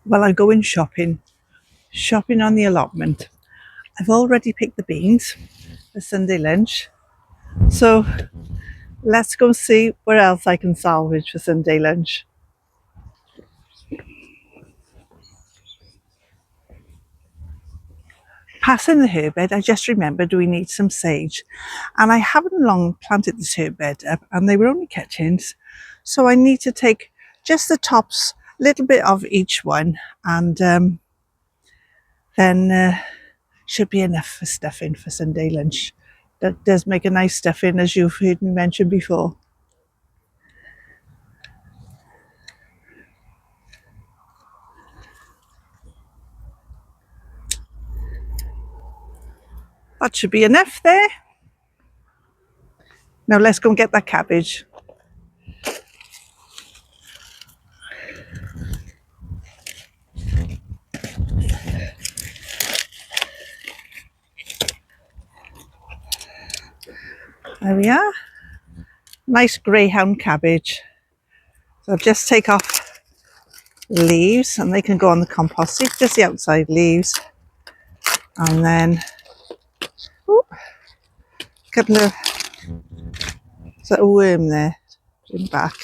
Well, I'm going shopping on the allotment. I've already picked the beans for Sunday lunch, so let's go see what else I can salvage for Sunday lunch. Passing the herb bed, I just remembered we need some sage, and I haven't long planted this herb bed up, and they were only cuttings, so I need to take just the tops, a little bit of each one, and then should be enough for stuffing for Sunday lunch. That does make a nice stuffing, as you've heard me mention before. That should be enough there. Now let's go and get that cabbage. There we are. Nice greyhound cabbage. So I'll just take off the leaves and they can go on the compost heap, just the outside leaves. And then a couple of, is that a worm there? Bring back.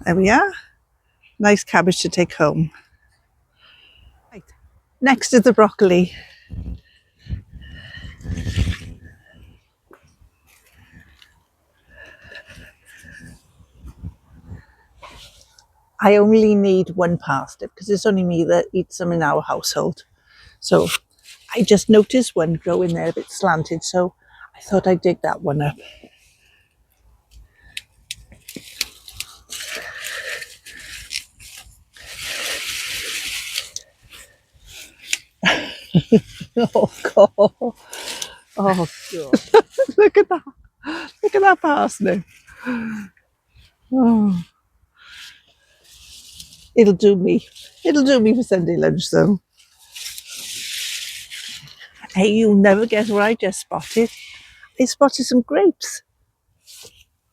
There we are. Nice cabbage to take home. Right. Next is the broccoli. I only need one parsnip because it's only me that eats them in our household. So I just noticed one growing there a bit slanted, so I thought I'd dig that one up. Oh God. Oh God. Look at that. Look at that parsnip. Oh. It'll do me. It'll do me for Sunday lunch though. Hey, you'll never guess what I just spotted. I spotted some grapes.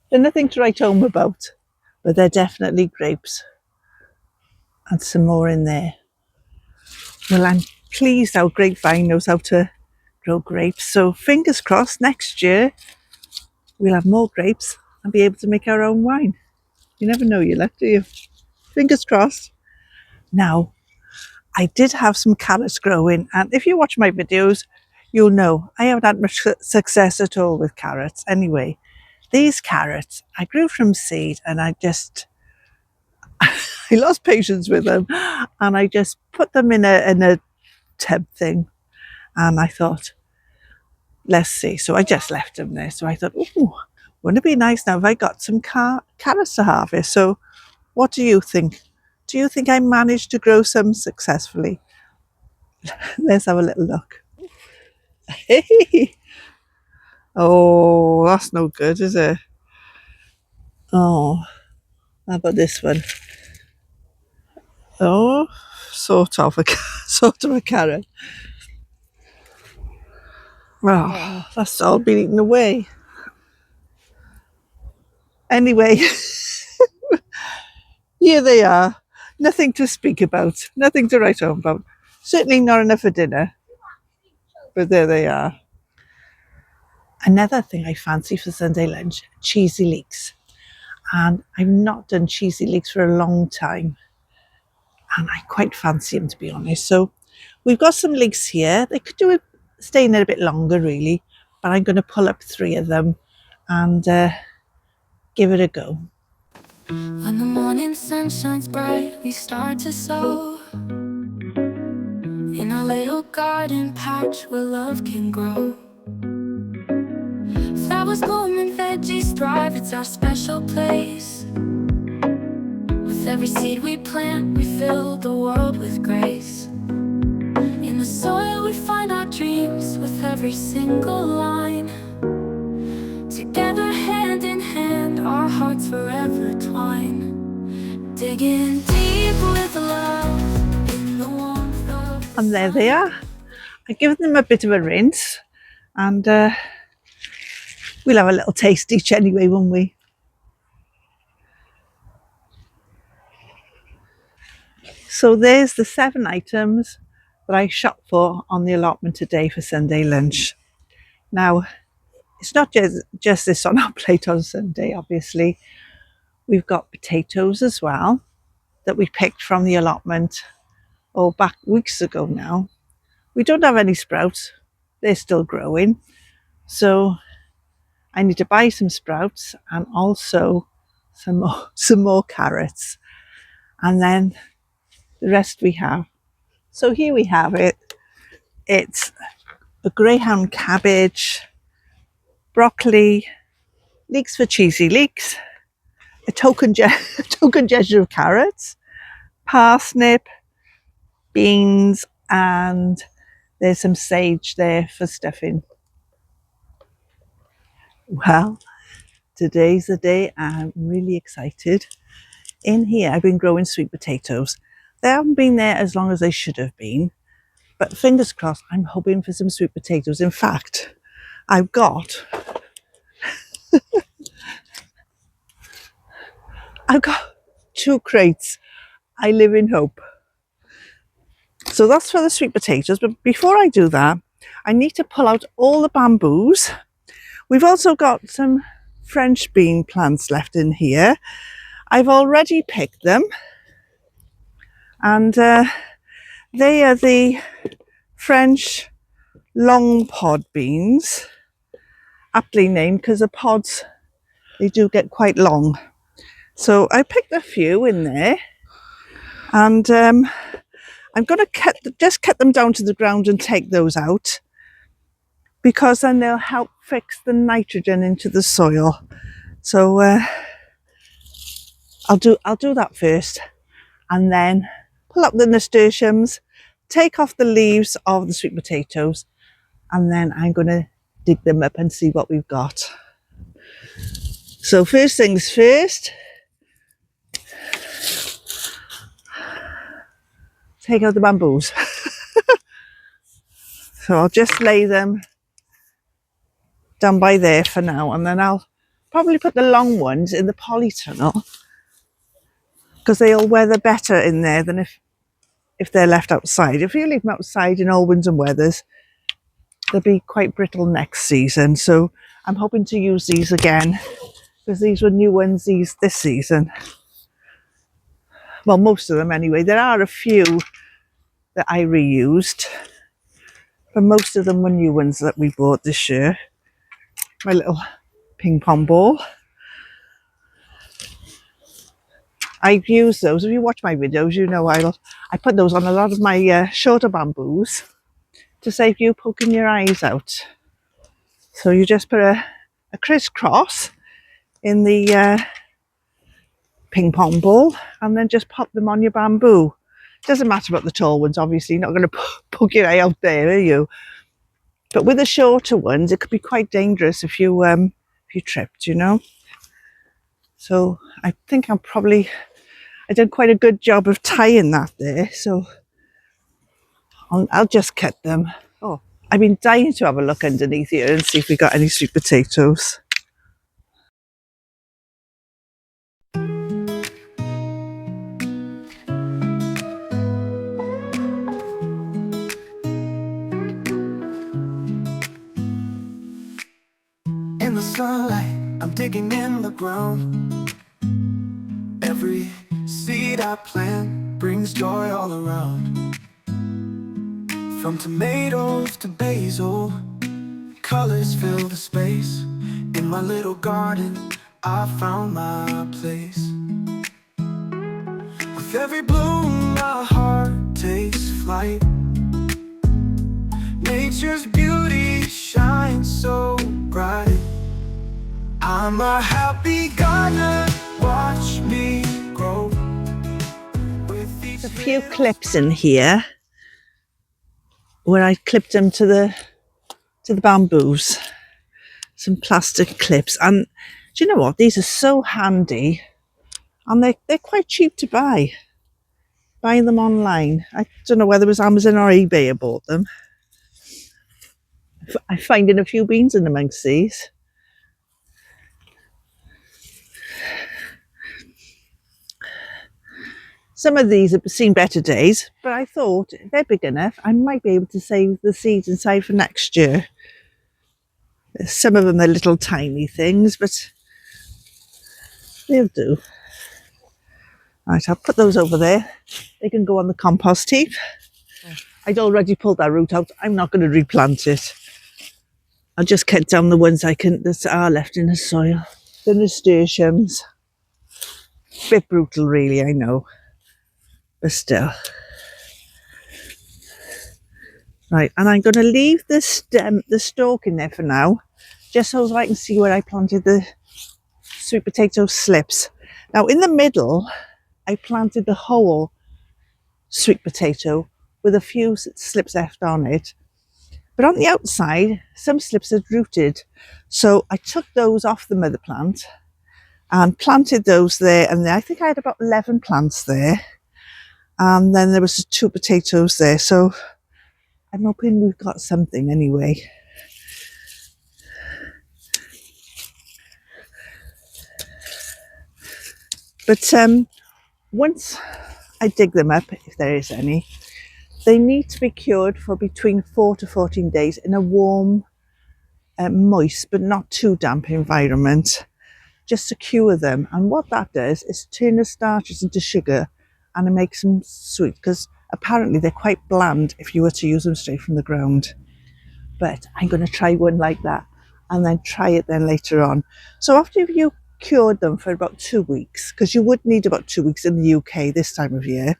They're nothing to write home about, but they're definitely grapes. And some more in there. Well, I'm pleased how grapevine knows how to grow grapes. So fingers crossed next year we'll have more grapes and be able to make our own wine. You never know your luck, do you? Fingers crossed. Now, I did have some carrots growing, and if you watch my videos, you'll know I haven't had much success at all with carrots. Anyway, these carrots I grew from seed, and I lost patience with them, and I just put them in a tub thing, and I thought, let's see. So I just left them there. So I thought, oh, wouldn't it be nice now if I got some carrots to harvest? So what do you think? Do you think I managed to grow some successfully? Let's have a little look. Hey. Oh, that's no good, is it? Oh, how about this one? Oh, sort of a carrot. Oh, that's all been eaten away. Anyway, here they are. Nothing to speak about. Nothing to write home about. Certainly not enough for dinner. But there they are. Another thing I fancy for Sunday lunch, cheesy leeks. And I've not done cheesy leeks for a long time. And I quite fancy them, to be honest. So we've got some leeks here. They could do it staying there a bit longer, really. But I'm going to pull up 3 of them and give it a go. When the morning sun shines bright, we start to sow in a little garden patch where love can grow. Flowers bloom and veggies thrive, it's our special place. With every seed we plant, we fill the world with grace. In the soil we find our dreams, with every single line. Together hand in hand, our hearts forever twine. Digging deep with love in the warmth of. And there they are. I've given them a bit of a rinse, and we'll have a little taste each anyway, won't we? So there's the 7 items that I shopped for on the allotment today for Sunday lunch. Now, it's not just this on our plate on Sunday, obviously. We've got potatoes as well that we picked from the allotment back weeks ago now. We don't have any sprouts. They're still growing. So I need to buy some sprouts and also some more carrots. And then the rest we have. So here we have it. It's a greyhound cabbage, brocoli, leeks for cheesy leeks, a token gesture of carrots, parsnip, beans, and there's some sage there for stuffing. Well, today's the day. I'm really excited. In here, I've been growing sweet potatoes. They haven't been there as long as they should have been, but fingers crossed, I'm hoping for some sweet potatoes. In fact, I've got 2 crates. I live in hope. So that's for the sweet potatoes. But before I do that, I need to pull out all the bamboos. We've also got some French bean plants left in here. I've already picked them. And they are the French long pod beans. Aptly named because the pods, they do get quite long. So I picked a few in there. And I'm going to just cut them down to the ground and take those out, because then they'll help fix the nitrogen into the soil. So I'll do that first, and then pull up the nasturtiums, take off the leaves of the sweet potatoes, and then I'm going to dig them up and see what we've got. So first things first, take out the bamboos. So I'll just lay them down by there for now, and then I'll probably put the long ones in the polytunnel, because they'll weather better in there than if they're left outside. If you leave them outside in all winds and weathers, they'll be quite brittle next season. So I'm hoping to use these again, because these were new ones this season. Well, most of them anyway. There are a few that I reused, but most of them were new ones that we bought this year. My little ping pong ball. I've used those. If you watch my videos, you know I put those on a lot of my shorter bamboos to save you poking your eyes out. So you just put a crisscross in the ping pong ball and then just pop them on your bamboo. Doesn't matter about the tall ones, obviously. You're not going to poke your eye out there, are you? But with the shorter ones, it could be quite dangerous if you tripped, you know. So I think I did quite a good job of tying that there. So I'll just cut them. Oh, I've been dying to have a look underneath here and see if we got any sweet potatoes. In the sunlight, I'm digging in the ground. Every seed I plant brings joy all around. From tomatoes to basil, colors fill the space. In my little garden, I found my place. With every bloom, my heart takes flight. Nature's beauty shines so bright. I'm a happy gardener, watch me grow. There's a few clips in here where I clipped them to the bamboos. Some plastic clips, and do you know what? These are so handy, and they're quite cheap to buy. Buy them online. I don't know whether it was Amazon or eBay I bought them. I'm finding a few beans in amongst these. It's Some of these have seen better days, but I thought if they're big enough, I might be able to save the seeds inside for next year. Some of them are little tiny things, but they'll do. Right, I'll put those over there. They can go on the compost heap. I'd already pulled that root out. I'm not going to replant it. I'll just cut down the ones that are left in the soil. The nasturtiums. Bit brutal really, I know. But still. Right, and I'm going to leave the stalk in there for now, just so I can see where I planted the sweet potato slips. Now in the middle, I planted the whole sweet potato with a few slips left on it. But on the outside, some slips had rooted. So I took those off the mother plant and planted those there. And I think I had about 11 plants there. And then there was 2 potatoes there. So I'm hoping we've got something anyway. But once I dig them up, if there is any, they need to be cured for between 4 to 14 days in a warm, moist, but not too damp environment, just to cure them. And what that does is turn the starches into sugar and it makes them sweet, because apparently they're quite bland if you were to use them straight from the ground. But I'm going to try one like that and then try it then later on. So after you cured them for about 2 weeks, because you would need about 2 weeks in the UK this time of year,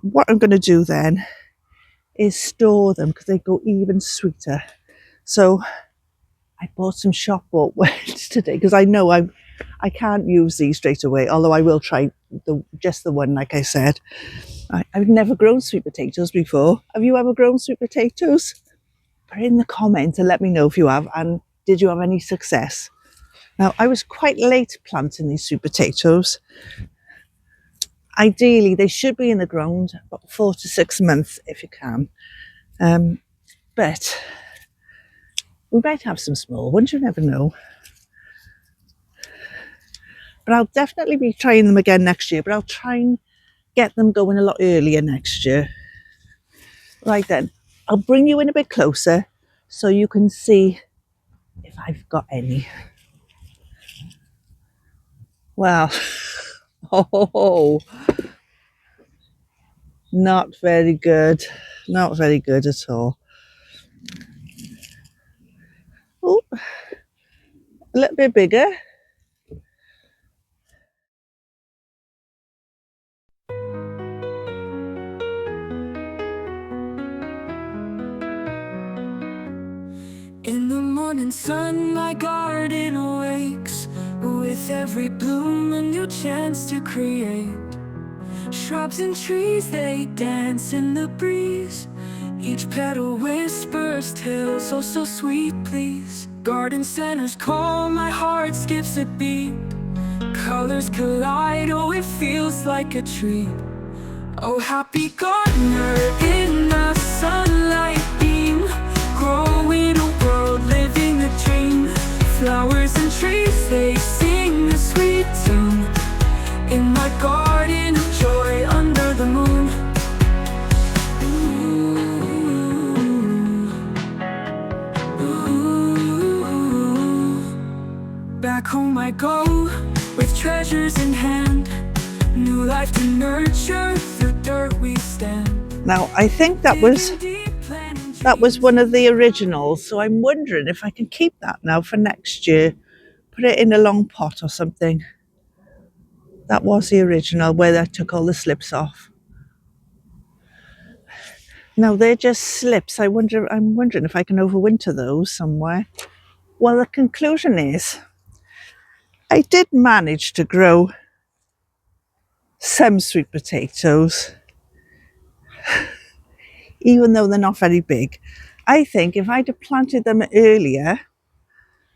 what I'm going to do then is store them because they go even sweeter. So I bought some shop bought ones today because I know I can't use these straight away, although I will try just the one, like I said. I've never grown sweet potatoes before. Have you ever grown sweet potatoes? Put in the comments and let me know if you have, and did you have any success? Now, I was quite late planting these sweet potatoes. Ideally, they should be in the ground about 4 to 6 months if you can. But we might have some small ones, you never know. But I'll definitely be trying them again next year, but I'll try and get them going a lot earlier next year. Right then, I'll bring you in a bit closer so you can see if I've got any. Well, oh, not very good. Not very good at all. Oh, a little bit bigger. In the morning sun, my garden awakes. With every bloom, a new chance to create. Shrubs and trees, they dance in the breeze. Each petal whispers tales, oh so sweet, please. Garden centers call, my heart skips a beat. Colors collide, oh it feels like a treat. Oh happy gardener in the sunlight beam, growing a world, living a dream. Flowers and trees, they sing a sweet tune. In my garden of joy under the moon. Back home I go, with treasures in hand. New life to nurture, through dirt we stand. Now, I think that was one of the originals, so I'm wondering if I can keep that now for next year. Put it in a long pot or something. That was the original, where I took all the slips off. Now, they're just slips. I'm wondering if I can overwinter those somewhere. Well, the conclusion is, I did manage to grow some sweet potatoes, even though they're not very big. I think if I'd have planted them earlier,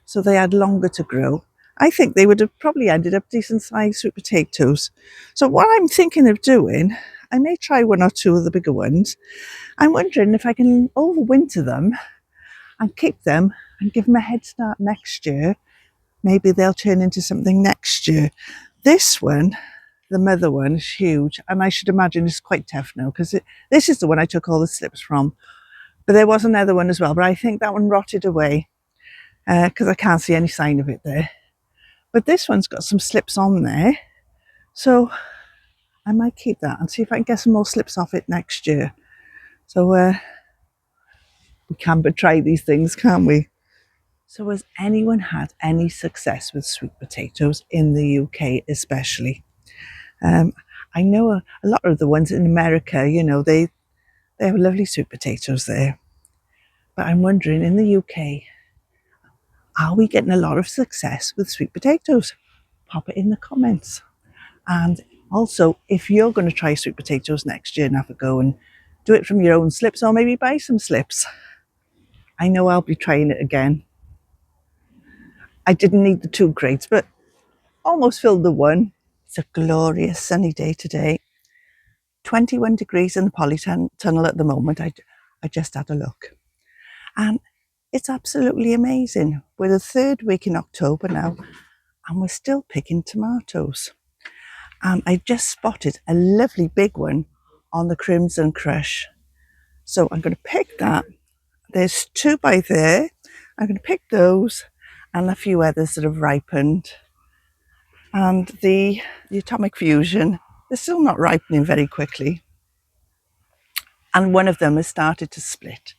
so they had longer to grow, I think they would have probably ended up decent sized sweet potatoes. So what I'm thinking of doing, I may try 1 or 2 of the bigger ones. I'm wondering if I can overwinter them and keep them and give them a head start next year. Maybe they'll turn into something next year. This one, the mother one is huge, and I should imagine it's quite tough now because this is the one I took all the slips from. But there was another one as well, but I think that one rotted away because I can't see any sign of it there. But this one's got some slips on there, so I might keep that and see if I can get some more slips off it next year. So we can but try these things, can't we? So has anyone had any success with sweet potatoes in the UK especially? I know a lot of the ones in America, you know, they have lovely sweet potatoes there. But I'm wondering, in the UK, are we getting a lot of success with sweet potatoes? Pop it in the comments. And also, if you're going to try sweet potatoes next year and have a go and do it from your own slips, or maybe buy some slips. I know I'll be trying it again. I didn't need the 2 crates, but almost filled the one. It's a glorious sunny day today. 21 degrees in the polytunnel at the moment. I just had a look. And it's absolutely amazing. We're the 3rd week in October now, and we're still picking tomatoes. And I just spotted a lovely big one on the Crimson Crush. So I'm going to pick that. There's 2 by there. I'm going to pick those and a few others that have ripened. And the Atomic Fusion, they're still not ripening very quickly. And one of them has started to split.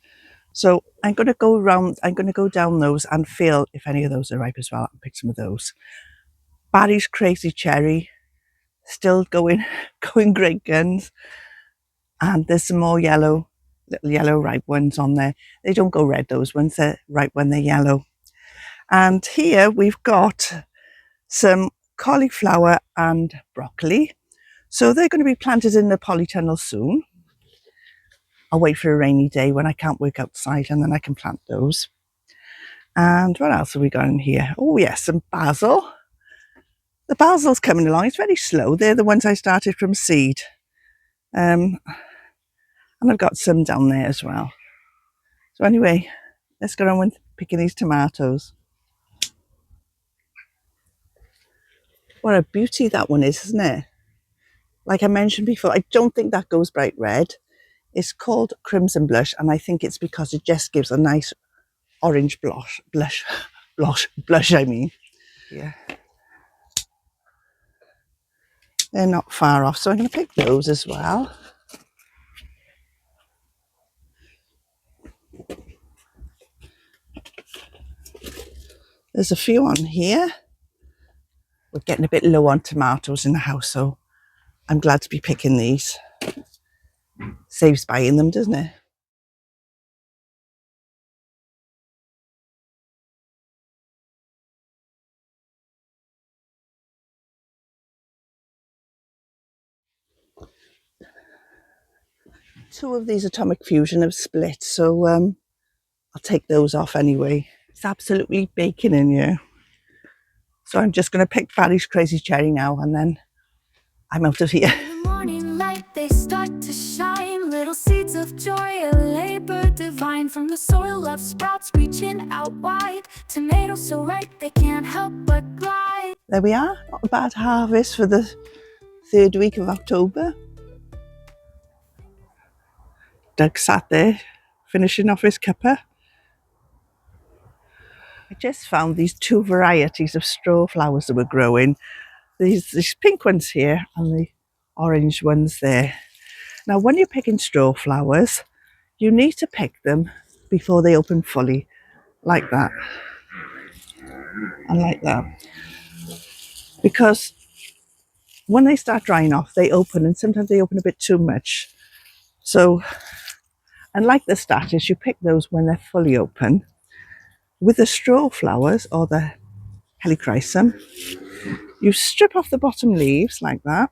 So I'm going to go around, I'm going to go down those and feel if any of those are ripe as well and pick some of those. Barry's Crazy Cherry, still going great guns. And there's some more little yellow ripe ones on there. They don't go red, those ones, they're ripe when they're yellow. And here we've got some cauliflower and broccoli. So they're going to be planted in the polytunnel soon. I'll wait for a rainy day when I can't work outside and then I can plant those. And what else have we got in here? Oh yes, some basil. The basil's coming along. It's very slow. They're the ones I started from seed. And I've got some down there as well. So anyway, let's go on with picking these tomatoes. What a beauty that one is, isn't it? Like I mentioned before, I don't think that goes bright red. It's called Crimson Blush, and I think it's because it just gives a nice orange blush, I mean. Yeah. They're not far off, so I'm going to pick those as well. There's a few on here. We're getting a bit low on tomatoes in the house, so I'm glad to be picking these. Saves buying them, doesn't it? Two of these Atomic Fusion have split, so I'll take those off anyway. It's absolutely baking in here. So I'm just going to pick Barry's Crazy Cherry now, and then I'm out of here. In the morning light, they start to shine. Little seeds of joy, a labor divine. From the soil love sprouts reaching out wide. Tomatoes so ripe, they can't help but glide. There we are. Not a bad harvest for the 3rd week of October. Doug sat there finishing off his cuppa. I just found these 2 varieties of straw flowers that were growing. These pink ones here and the orange ones there. Now when you're picking straw flowers, you need to pick them before they open fully, like that and like that. Because when they start drying off, they open, and sometimes they open a bit too much. So, and like the statice, you pick those when they're fully open. With the straw flowers or the helichrysum, you strip off the bottom leaves like that.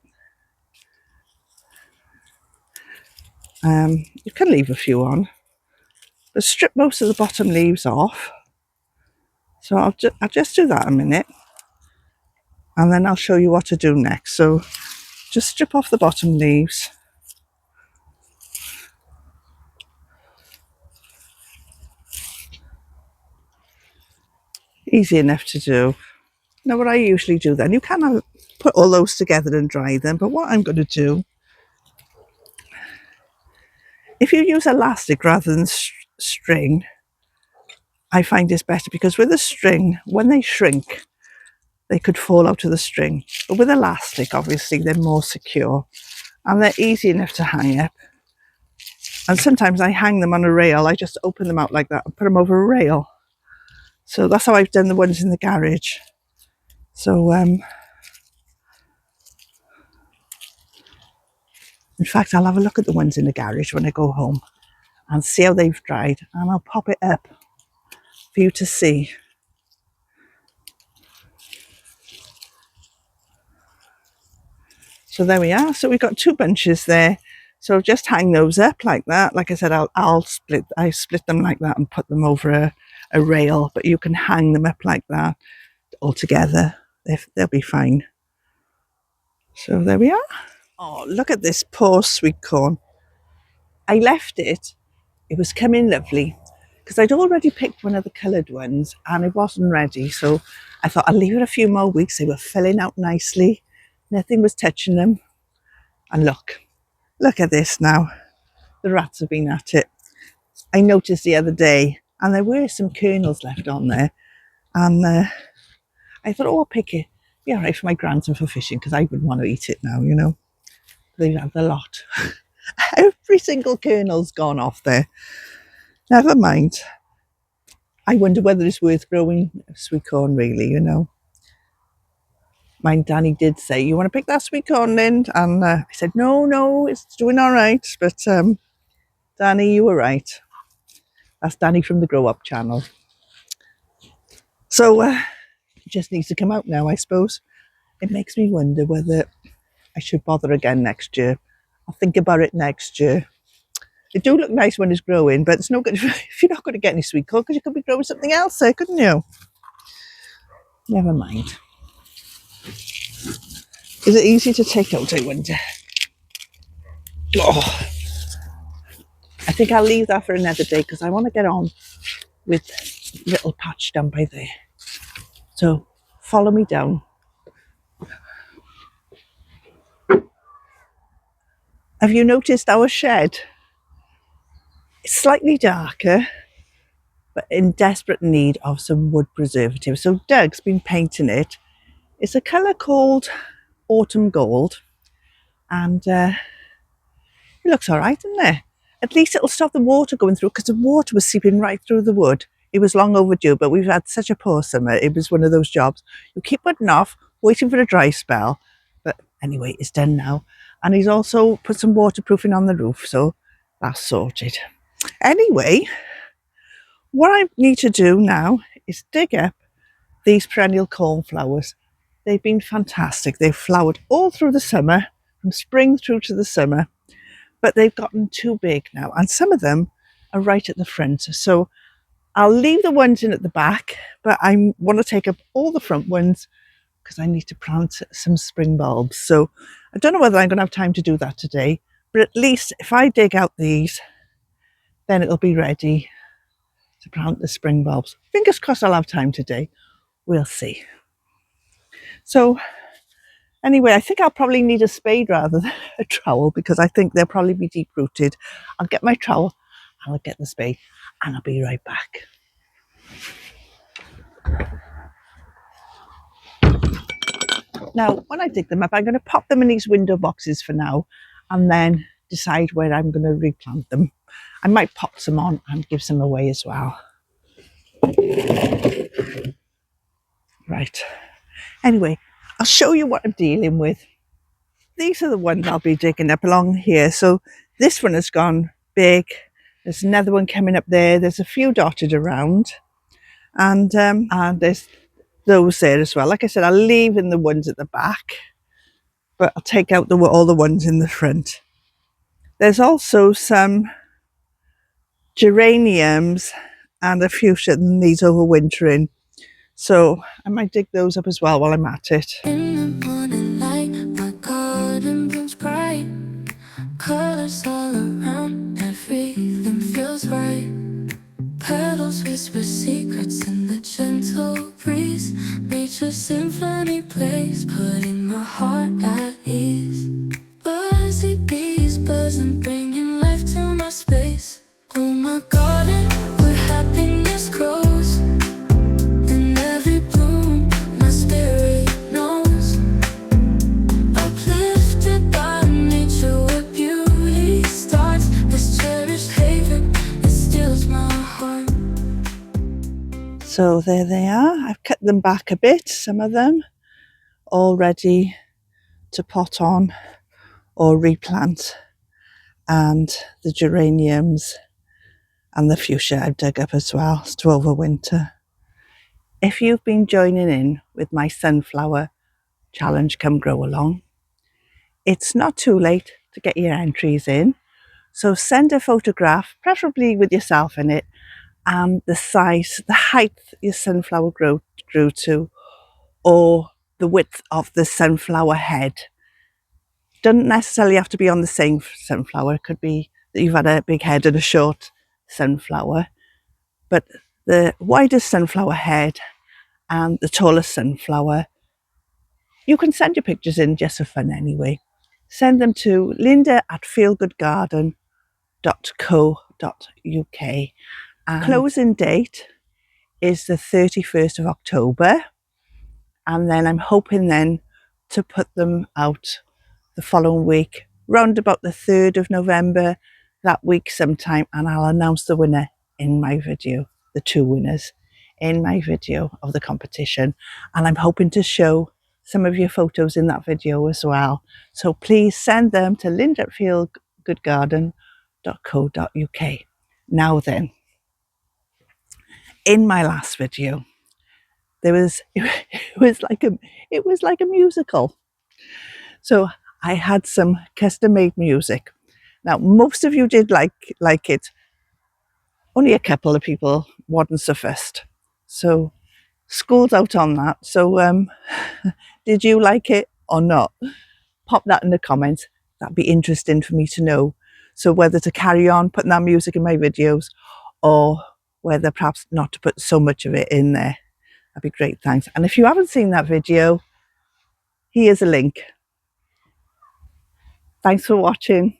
You can leave a few on, but strip most of the bottom leaves off. So I'll just do that a minute, and then I'll show you what to do next. So just strip off the bottom leaves. Easy enough to do. Now what I usually do then, you can put all those together and dry them, but what I'm going to do, if you use elastic rather than string, I find it's better because with a string, when they shrink, they could fall out of the string. But with elastic, obviously, they're more secure and they're easy enough to hang up. And sometimes I hang them on a rail. I just open them out like that and put them over a rail. So that's how I've done the ones in the garage. So, in fact, I'll have a look at the ones in the garage when I go home and see how they've dried. And I'll pop it up for you to see. So there we are. So we've got 2 bunches there. So just hang those up like that. Like I said, I split them like that and put them over a rail, but you can hang them up like that all together. They'll be fine. So there we are. Oh, look at this poor sweet corn. I left it. It was coming lovely because I'd already picked one of the coloured ones and it wasn't ready. So I thought I'll leave it a few more weeks. They were filling out nicely. Nothing was touching them. And look at this now. The rats have been at it. I noticed the other day, and there were some kernels left on there. And I thought, oh, I'll pick it. Be all right for my grandson for fishing, because I wouldn't want to eat it now, you know. They've had a lot. Every single kernel's gone off there. Never mind. I wonder whether it's worth growing sweet corn, really, you know. My Danny did say, you want to pick that sweet corn, Lynn? And I said, no, it's doing all right. But Danny, you were right. That's Danny from the Grow Up channel. So it just needs to come out now, I suppose. It makes me wonder whether I should bother again next year. I'll think about it next year. They do look nice when it's growing, but it's no good if you're not going to get any sweet corn, because you could be growing something else there, couldn't you? Never mind. Is it easy to take out, I wonder? Oh, I think I'll leave that for another day because I want to get on with little patch down by there. So follow me down. Have you noticed our shed? It's slightly darker, but in desperate need of some wood preservative. So Doug's been painting it. It's a colour called Autumn Gold, and it looks all right, doesn't it? At least it'll stop the water going through, because the water was seeping right through the wood. It was long overdue, but we've had such a poor summer. It was one of those jobs you keep putting off, waiting for a dry spell. But anyway, it's done now. And he's also put some waterproofing on the roof, so that's sorted. Anyway, what I need to do now is dig up these perennial cornflowers. They've been fantastic. They've flowered all through the summer, from spring through to the summer, but they've gotten too big now, and some of them are right at the front. So I'll leave the ones in at the back, but I want to take up all the front ones because I need to plant some spring bulbs. So I don't know whether I'm going to have time to do that today, but at least if I dig out these, then it'll be ready to plant the spring bulbs. Fingers crossed I'll have time today. We'll see. So anyway, I think I'll probably need a spade rather than a trowel, because I think they'll probably be deep rooted. I'll get my trowel and I'll get the spade and I'll be right back. Now, when I dig them up, I'm going to pop them in these window boxes for now and then decide where I'm going to replant them. I might pop some on and give some away as well. Right. Anyway, I'll show you what I'm dealing with. These are the ones I'll be digging up along here. So this one has gone big. There's another one coming up there. There's a few dotted around. And there's those there as well. Like I said, I'll leave in the ones at the back, but I'll take out all the ones in the front. There's also some geraniums and a fuchsia that needs overwintering. So I might dig those up as well while I'm at it. In the morning light, my garden blooms bright. Colors all around, everything feels right. Petals whisper secrets in the gentle breeze. Nature's symphony setting my heart at ease. Buzzy bees buzzing, bringing life to my space. Oh my garden, where happiness grows. In every bloom, my spirit knows. Uplifted by nature, where beauty starts. This cherished haven, it stills my heart. So there they are. I've cut them back a bit, some of them, all ready to pot on or replant. And the geraniums and the fuchsia I've dug up as well to overwinter. If you've been joining in with my sunflower challenge Come Grow Along, it's not too late to get your entries in. So send a photograph, preferably with yourself in it, and the size, the height your sunflower grew to, or the width of the sunflower head. Doesn't necessarily have to be on the same sunflower. It could be that you've had a big head and a short sunflower. But the widest sunflower head and the tallest sunflower, you can send your pictures in just for fun anyway. Send them to linda@feelgoodgarden.co.uk. And closing date is the 31st of October. And then I'm hoping then to put them out the following week, round about the 3rd of November, that week sometime, and I'll announce the winner in my video, the 2 winners in my video of the competition. And I'm hoping to show some of your photos in that video as well. So please send them to linda@feelgoodgarden.co.uk. Now then, in my last video, it was like a musical. So I had some custom-made music. Now, most of you did like it. Only a couple of people wasn't so fussed. So school's out on that. So did you like it or not? Pop that in the comments. That'd be interesting for me to know. So whether to carry on putting that music in my videos or whether perhaps not to put so much of it in there. That'd be great, thanks. And if you haven't seen that video, here's a link. Thanks for watching.